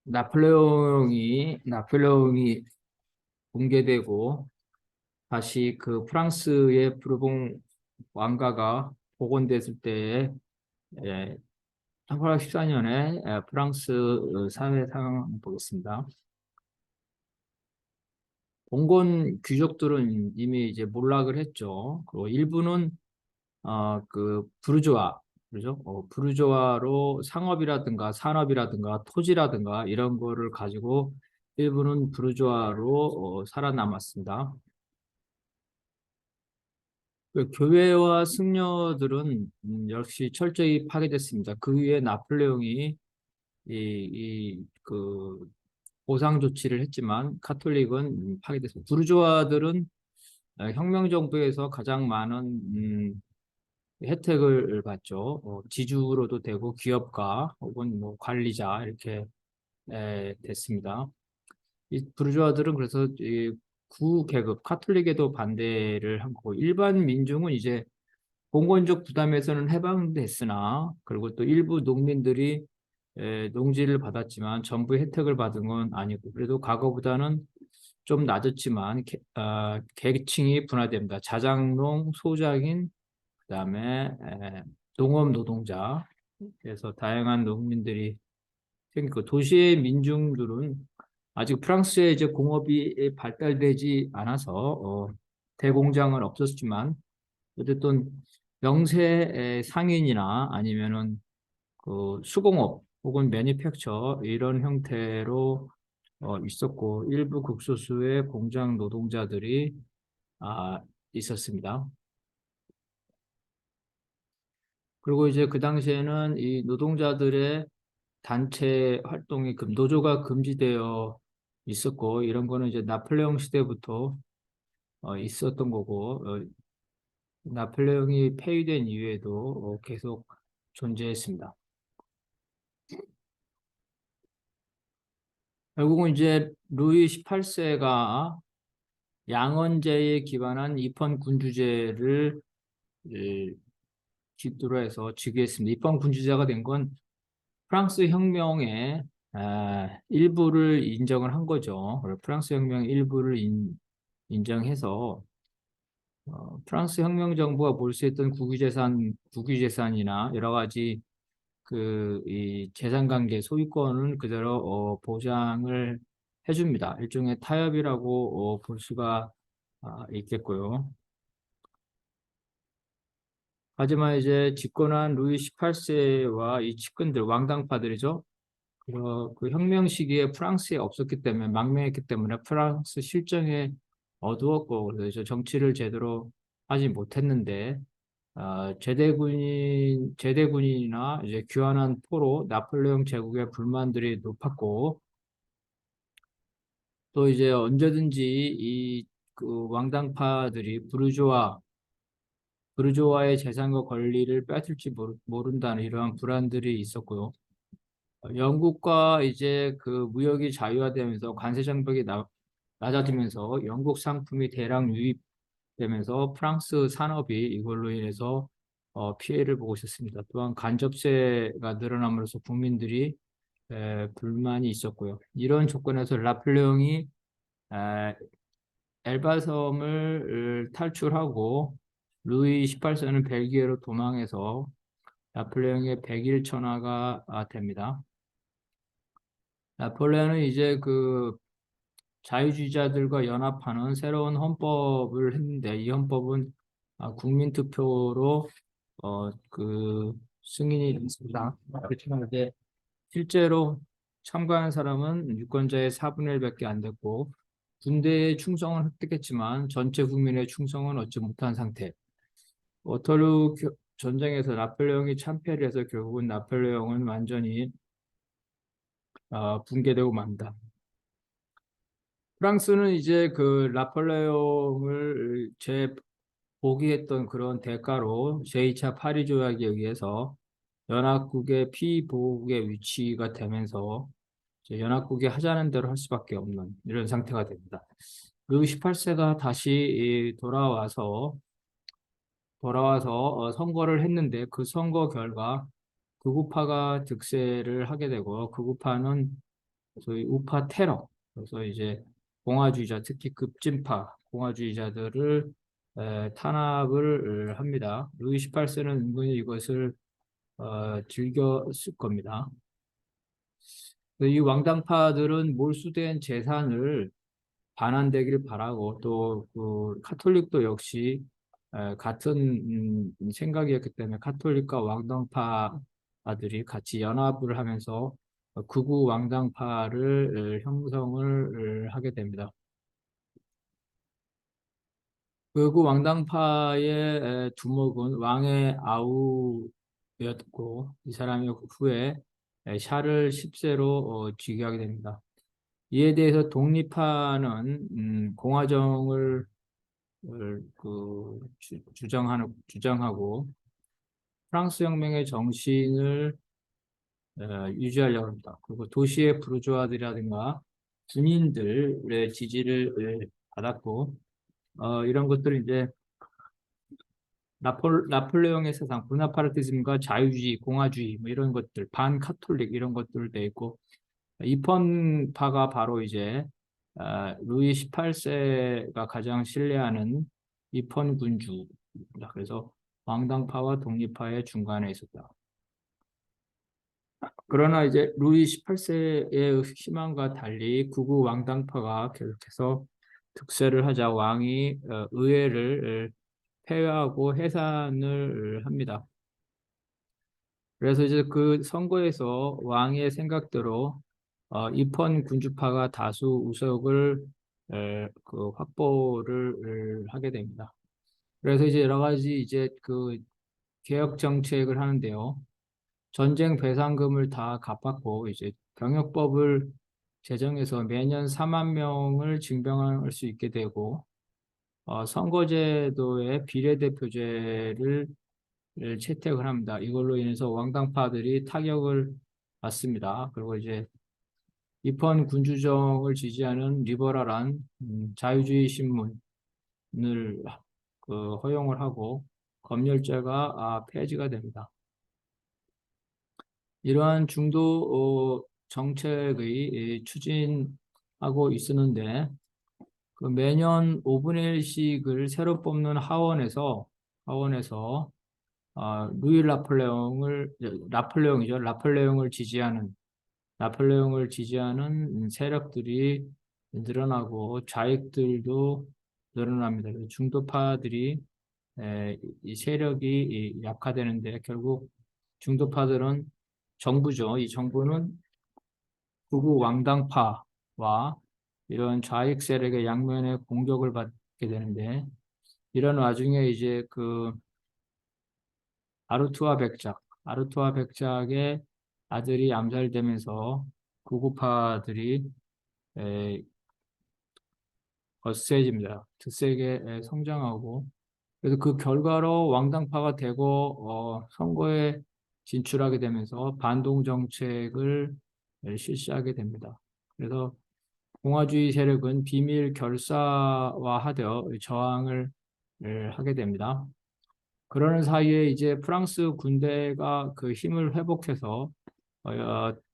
나폴레옹이 붕괴되고 다시 그 프랑스의 부르봉 왕가가 복원됐을 때에 1814년에 프랑스 사회 상황 보겠습니다. 봉건 귀족들은 이미 이제 몰락을 했죠. 그리고 일부는 그 부르주아, 그죠? 부르주아로 상업이라든가 산업이라든가 토지라든가 이런 거를 가지고 일부는 부르주아로 살아남았습니다. 그 교회와 승려들은 역시 철저히 파괴됐습니다. 그 위에 나폴레옹이 그 보상 조치를 했지만 카톨릭은 파괴됐습니다. 부르주아들은 혁명 정부에서 가장 많은 혜택을 받죠. 지주로도 되고 기업가 혹은 뭐 관리자 이렇게 됐습니다. 이 부르주아들은 그래서 이 구계급 카톨릭에도 반대를 한 거고 일반 민중은 이제 공권적 부담에서는 해방됐으나 그리고 또 일부 농민들이 농지를 받았지만 전부 혜택을 받은 건 아니고 그래도 과거보다는 좀 낮았지만 계층이 분화됩니다. 자장농, 소장인, 그다음에 농업 노동자, 그래서 다양한 농민들이 생기고 도시의 민중들은 아직 프랑스에 이제 공업이 발달되지 않아서 대공장은 없었지만 어쨌든 명세 상인이나 아니면은 그 수공업 혹은 매니팩처 이런 형태로 있었고 일부 극소수의 공장 노동자들이 아, 있었습니다. 그리고 이제 그 당시에는 이 노동자들의 단체 활동이 노조가 금지되어 있었고 이런 거는 이제 나폴레옹 시대부터 있었던 거고 나폴레옹이 폐위된 이후에도 계속 존재했습니다. 결국은 이제 루이 18세가 양원제에 기반한 입헌 군주제를 기초로 해서 즉위했습니다. 입헌 군주제가 된 건 프랑스 혁명의 일부를 인정을 한 거죠. 프랑스 혁명의 일부를 인정해서 프랑스 혁명 정부가 몰수했던 국유재산이나 여러 가지 이 재산관계 소유권은 그대로 보장을 해줍니다. 일종의 타협이라고 볼 수가 있겠고요. 하지만 이제 집권한 루이 18세와 이 측근들, 왕당파들이죠. 그 혁명 시기에 프랑스에 없었기 때문에 망명했기 때문에 프랑스 실정에 어두웠고 그래서 이제 정치를 제대로 하지 못했는데 제대군인이나 이제 귀환한 포로 나폴레옹 제국의 불만들이 높았고 또 이제 언제든지 그 왕당파들이 부르주아의 재산과 권리를 뺏을지 모른다는 이러한 불안들이 있었고요. 영국과 이제 그 무역이 자유화되면서 관세 장벽이 낮아지면서 영국 상품이 대량 유입되면서 프랑스 산업이 이걸로 인해서 피해를 보고 있었습니다. 또한 간접세가 늘어남으로써 국민들이 불만이 있었고요. 이런 조건에서 나폴레옹이 에, 엘바섬을 탈출하고 루이 18세는 벨기에로 도망해서 나폴레옹의 백일 천하가 됩니다. 나폴레옹은 이제 그 자유주의자들과 연합하는 새로운 헌법을 했는데 이 헌법은 국민투표로 그 승인이 됐습니다. 그렇지만 이제 실제로 참가한 사람은 유권자의 4분의 1밖에 안 됐고 군대의 충성은 획득했지만 전체 국민의 충성은 얻지 못한 상태. 워터루 전쟁에서 나폴레옹이 참패를 해서 결국은 나폴레옹은 완전히 붕괴되고 맙니다. 프랑스는 이제 그 나폴레옹을 복위했던 그런 대가로 제2차 파리 조약에 의해서 연합국의 피보국의 위치가 되면서 이제 연합국이 하자는 대로 할 수밖에 없는 이런 상태가 됩니다. 루이 18세가 다시 돌아와서 선거를 했는데 그 선거 결과 극우파가 득세를 하게 되고 극우파는 소위 우파 테러. 그래서 이제 공화주의자, 특히 급진파 공화주의자들을 탄압을 합니다. 루이 18세는 은근히 이것을 즐겼을 겁니다. 이 왕당파들은 몰수된 재산을 반환되기를 바라고 또 그 카톨릭도 역시 같은 생각이었기 때문에 카톨릭과 왕당파들이 같이 연합을 하면서 극우 왕당파를 형성을 하게 됩니다. 극우 왕당파의 두목은 왕의 아우였고 이 사람이 후에 샤를 10세로 즉위하게 됩니다. 이에 대해서 독립파는 공화정을 주장하고 프랑스 혁명의 정신을 유지하려고 합니다. 그리고 도시의 부르주아들이라든가 군인들의 지지를 받았고 이런 것들이 이제 나폴레옹의 세상, 보나파르티즘과 자유주의, 공화주의 뭐 이런 것들, 반카톨릭 이런 것들 돼 있고 이펀파가 바로 이제 루이 18세가 가장 신뢰하는 이펀 군주입니다. 그래서 왕당파와 독립파의 중간에 있었다. 그러나 이제 루이 18세의 희망과 달리 극우 왕당파가 계속해서 득세를 하자 왕이 의회를 폐회하고 해산을 합니다. 그래서 이제 그 선거에서 왕의 생각대로 이펀 군주파가 다수 우석을 확보를 하게 됩니다. 그래서 이제 여러 가지 이제 그 개혁 정책을 하는데요. 전쟁 배상금을 다 갚았고 이제 병역법을 제정해서 매년 4만 명을 징병할 수 있게 되고 선거제도의 비례대표제를 채택을 합니다. 이걸로 인해서 왕당파들이 타격을 받습니다. 그리고 이제 이펀 군주정을 지지하는 리버럴한 자유주의 신문을 허용을 하고 검열제가 폐지가 됩니다. 이러한 중도 정책의 추진하고 있었는데 그 매년 5분의 1씩을 새로 뽑는 하원에서 루이 나폴레옹을 지지하는 세력들이 늘어나고 좌익들도 늘어납니다. 중도파들이 이 세력이 약화되는데 결국 중도파들은 정부죠. 이 정부는 극우 왕당파와 이런 좌익 세력의 양면의 공격을 받게 되는데 이런 와중에 이제 그 아르투아 백작의 아들이 암살되면서 구구파들이 에, 거세집니다. 드세게 성장하고 그래서 그 결과로 왕당파가 되고 선거에 진출하게 되면서 반동 정책을 실시하게 됩니다. 그래서 공화주의 세력은 비밀 결사화하되 저항을 하게 됩니다. 그러는 사이에 이제 프랑스 군대가 그 힘을 회복해서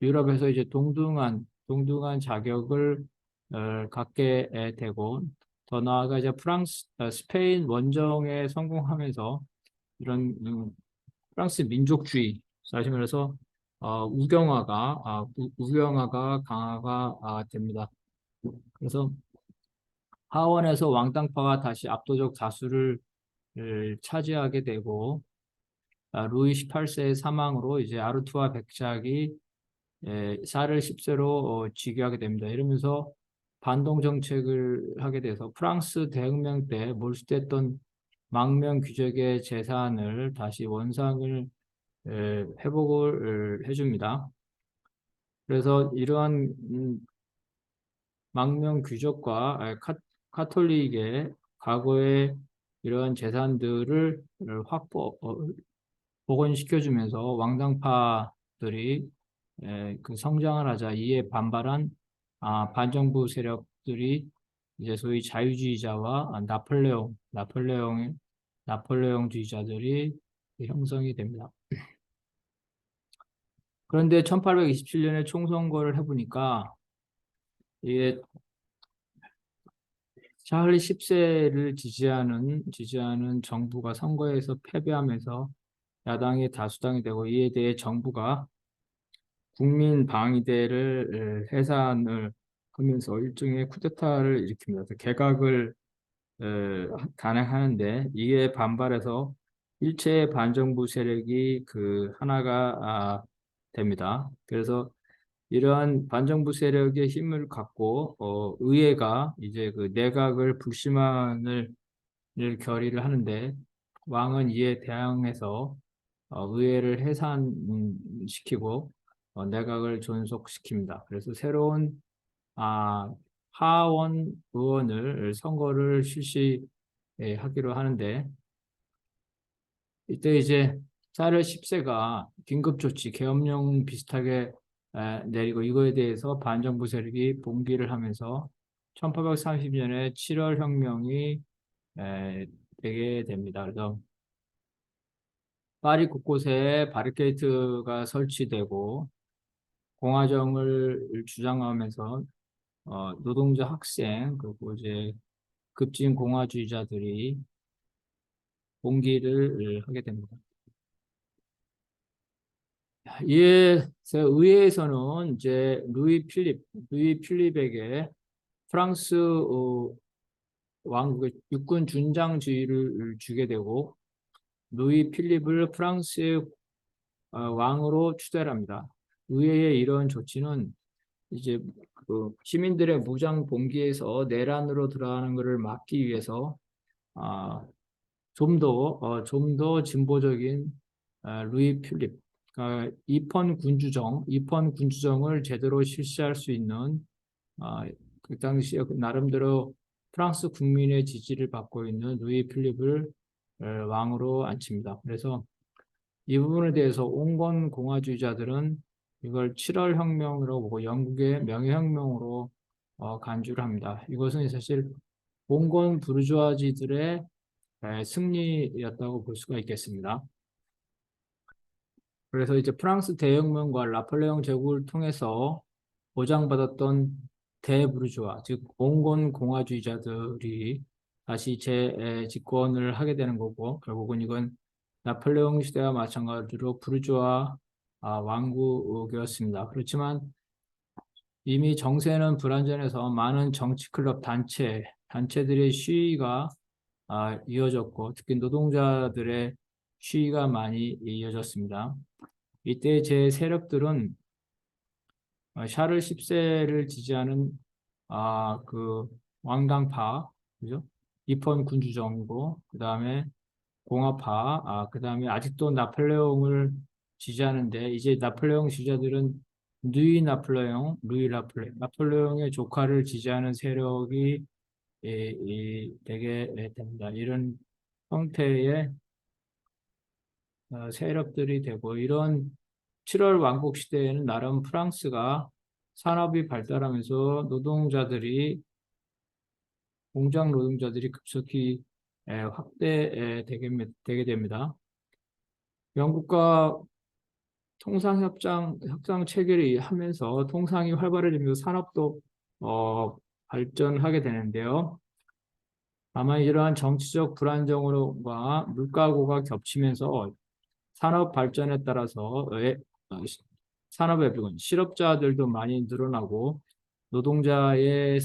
유럽에서 이제 동등한 자격을 갖게 되고 더 나아가 이제 스페인 원정에 성공하면서 이런 프랑스 민족주의, 다시 말해서 우경화가 강화가 됩니다. 그래서 하원에서 왕당파가 다시 압도적 다수를 차지하게 되고 루이 18세의 사망으로 이제 아르투아 백작이 샤를 10세로 즉위하게 됩니다. 이러면서 반동 정책을 하게 돼서 프랑스 대혁명 때 몰수됐던 망명 귀족의 재산을 다시 원상을 회복을 해줍니다. 그래서 이러한 망명 귀족과 카톨릭의 과거의 이러한 재산들을 복원시켜주면서 왕당파들이 그 성장을 하자 이에 반발한 반정부 세력들이 이제 소위 자유주의자와 나폴레옹주의자들이 형성이 됩니다. 그런데 1827년에 총선거를 해보니까 이게 샤를리 10세를 지지하는 정부가 선거에서 패배하면서 야당이 다수당이 되고, 이에 대해 정부가 국민 방위대를 해산을 하면서 일종의 쿠데타를 일으킵니다. 그래서 개각을 단행하는데, 이에 반발해서 일체 반정부 세력이 그 하나가 됩니다. 그래서 이러한 반정부 세력의 힘을 갖고 의회가 이제 그 내각을 불신임을 결의를 하는데, 왕은 이에 대항해서 의회를 해산시키고 내각을 존속시킵니다. 그래서 새로운 아, 하원 의원을 선거를 실시하기로 하는데, 이때 이제 샤를 10세가 긴급조치 계엄령 비슷하게 내리고, 이거에 대해서 반정부 세력이 봉기를 하면서 1830년에 7월 혁명이 되게 됩니다. 그래서 파리 곳곳에 바리케이트가 설치되고 공화정을 주장하면서 노동자, 학생, 그리고 이제 급진 공화주의자들이 봉기를 하게 됩니다. 이에 의회에서는 이제 루이 필립에게 프랑스 왕국의 육군 준장주의를 주게 되고, 루이 필립을 프랑스의 왕으로 추대합니다. 의회의 이런 조치는 이제 그 시민들의 무장 봉기에서 내란으로 들어가는 것을 막기 위해서 좀 더 진보적인 루이 필립, 그러니까 입헌 군주정을 제대로 실시할 수 있는 아, 그 당시에 나름대로 프랑스 국민의 지지를 받고 있는 루이 필립을 왕으로 앉힙니다. 그래서 이 부분에 대해서 온건 공화주의자들은 이걸 7월 혁명으로 보고 영국의 명예혁명으로 간주를 합니다. 이것은 사실 온건 부르주아지들의 승리였다고 볼 수가 있겠습니다. 그래서 이제 프랑스 대혁명과 나폴레옹 제국을 통해서 보장받았던 대부르주아, 즉 온건 공화주의자들이 다시 재집권을 하게 되는 거고, 결국은 이건 나폴레옹 시대와 마찬가지로 부르주아 왕국이었습니다. 그렇지만 이미 정세는 불안전해서 많은 정치 클럽 단체들의 시위가 이어졌고, 특히 노동자들의 시위가 많이 이어졌습니다. 이때 제 세력들은 샤를 10세를 지지하는 그 왕당파, 그죠? 입헌 군주정이고, 그 다음에 공화파, 그 다음에 아직도 나폴레옹을 지지하는데, 이제 나폴레옹 지지자들은 나폴레옹의 조카를 지지하는 세력이 되게 됩니다. 이런 형태의 세력들이 되고, 이런 7월 왕국 시대에는 나름 프랑스가 산업이 발달하면서 공장 노동자들이 급속히 되게 됩니다. 영국과 협상 체결을 하면서 통상이 활발해지면서 산업도 발전하게 되는데요. 다만 이러한 정치적 불안정과 물가고가 겹치면서 산업 발전에 따라서 산업의 부분, 실업자들도 많이 늘어나고, 노동자의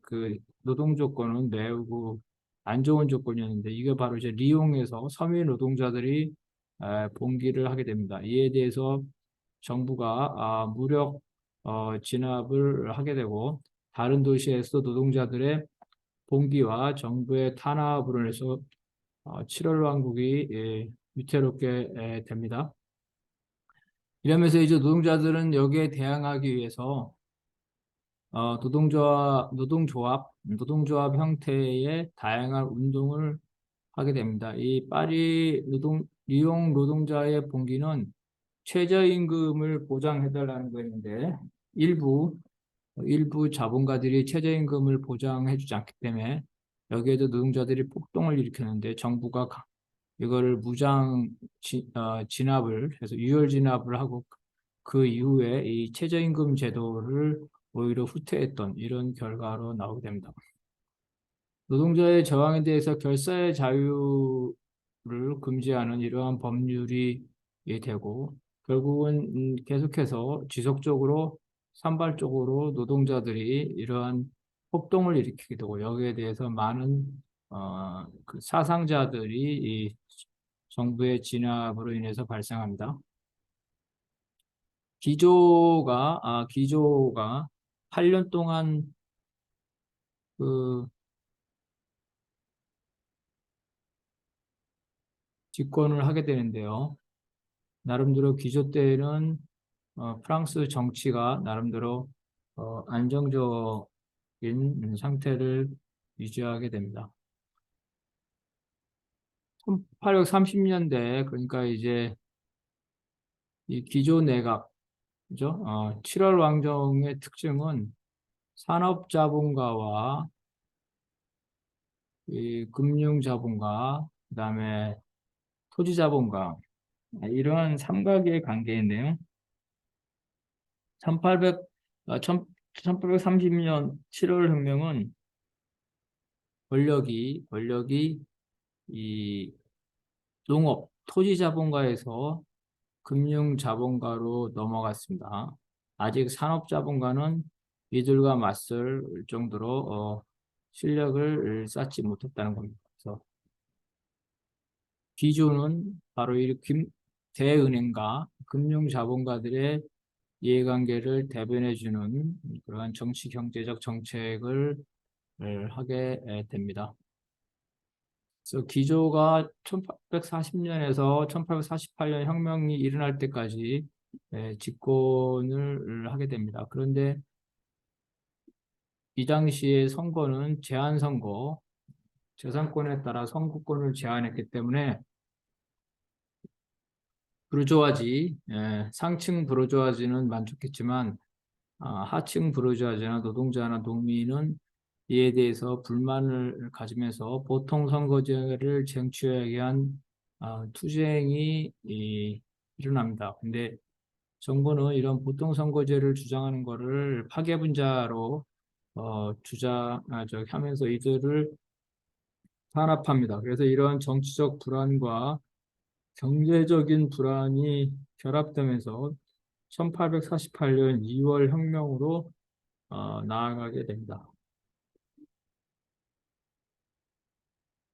그 노동 조건은 매우 안 좋은 조건이었는데, 이게 바로 이제 리용해서 서민 노동자들이 봉기를 하게 됩니다. 이에 대해서 정부가 무력 진압을 하게 되고, 다른 도시에서 노동자들의 봉기와 정부의 탄압으로 인해서 7월 왕국이 위태롭게 됩니다. 이러면서 이제 노동자들은 여기에 대항하기 위해서 노동조합 형태의 다양한 운동을 하게 됩니다. 이 리용 노동자의 봉기는 최저임금을 보장해달라는 거였는데, 일부 자본가들이 최저임금을 보장해주지 않기 때문에 여기에도 노동자들이 폭동을 일으켰는데, 정부가 이거를 진압을 해서 유혈 진압을 하고, 그 이후에 이 최저임금 제도를 오히려 후퇴했던 이런 결과로 나오게 됩니다. 노동자의 저항에 대해서 결사의 자유를 금지하는 이러한 법률이 되고 결국은 계속해서 지속적으로 산발적으로 노동자들이 이러한 폭동을 일으키게 되고 여기에 대해서 많은 그 사상자들이 이 정부의 진압으로 인해서 발생합니다. 기조가 8년 동안 그 집권을 하게 되는데요. 나름대로 기조 때는 프랑스 정치가 나름대로 안정적인 상태를 유지하게 됩니다. 1830년대 그러니까 이제 이 기조 내각 그죠? 7월 왕정의 특징은 산업자본가와 이 금융자본가 그다음에 토지자본가 이러한 삼각의 관계인데요. 1800, 1830년 7월 혁명은 권력이 이 농업, 토지자본가에서 금융자본가로 넘어갔습니다. 아직 산업자본가는 이들과 맞설 정도로 실력을 쌓지 못했다는 겁니다. 그래서 기조는 바로 이 대은행과 금융자본가들의 이해관계를 대변해주는 그러한 정치 경제적 정책을 하게 됩니다. 그래서 기조가 1840년에서 1848년 혁명이 일어날 때까지 집권을 하게 됩니다. 그런데 이 당시의 선거는 제한 선거, 재산권에 따라 선거권을 제한했기 때문에 상층 부르주아지는 만족했지만 하층 부르주아지나 노동자나 농민은 이에 대해서 불만을 가지면서 보통 선거제를 쟁취하기 위한 투쟁이 일어납니다. 근데 정부는 이런 보통 선거제를 주장하는 것을 파괴분자로 하면서 이들을 탄압합니다. 그래서 이러한 정치적 불안과 경제적인 불안이 결합되면서 1848년 2월 혁명으로 나아가게 됩니다.